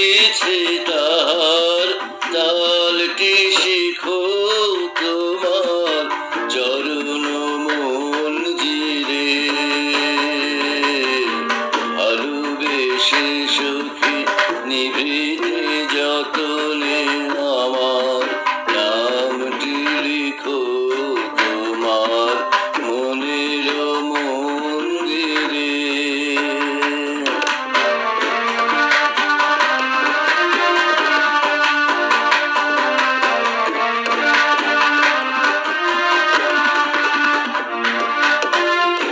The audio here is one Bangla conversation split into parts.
বাজিছে তাহার তালটি শিখো তোমার চরণ মঞ্জিরে। ভালোবেসে সখী নিভৃতে যতনে আমার নামটি লিখো তোমার মনের মন্দিরে।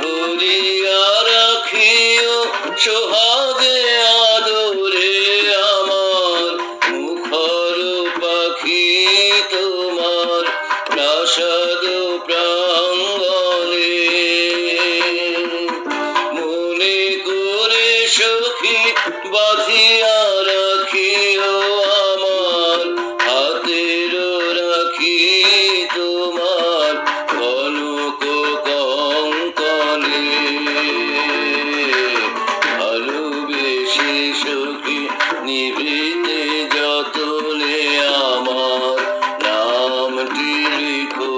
ধরিয়া রাখিও সোহাগে আদরে আমার মুখর পাখি তোমার প্রাসাদ প্রাঙ্গণে। মনে করে সখী বাঁধিয়া রাখিও আমার হাতের রাখি তোমার কনক কঙ্কনে। ভালোবেসে সখী নিভৃতে যতনে আমার নামটি লিখো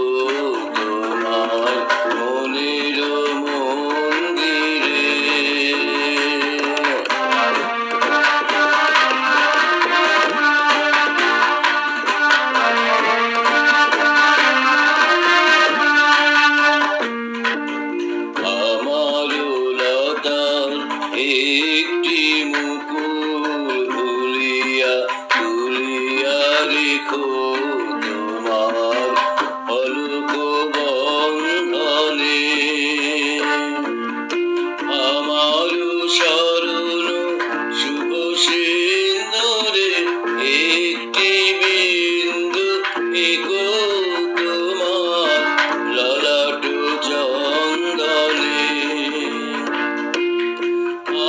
তোমার মনের মন্দিরে। আমার লতার একটি মুকুল ভুলিয়া তুলিয়া রেখো তোমার পলক বন্ধনে। আমার শরণ শুভ সিন্দুরে একটি বিন্দু এগো তোমার ললাট চন্দনে।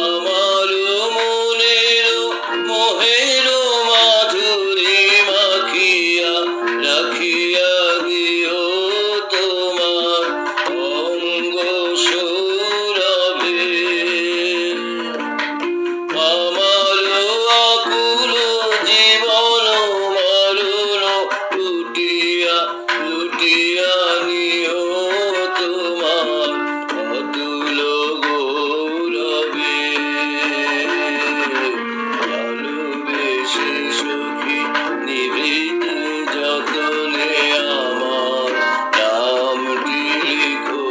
আমার মনের মোহের মাধুরী মাখিয়া রাখিয়া দিও তোমার অঙ্গ সৌরভে। আমার আকুল জীবন মরণ লুটিয়া লুটিয়া নিও তোমার অতুল গৌরবে। ভালোবেসে সখী নিভৃতে যতনে আমার নামটি লিখো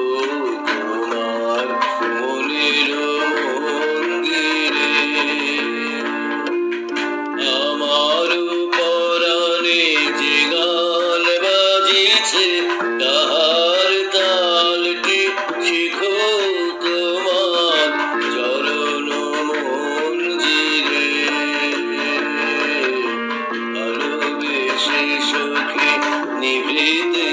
তোমার মনের মন্দিরে। আমার পরাণে যে গান বাজিছে তাহার তালটি শিখো তোমার চরণ মঞ্জিরে। ভালোবেসে সখী নিভৃতে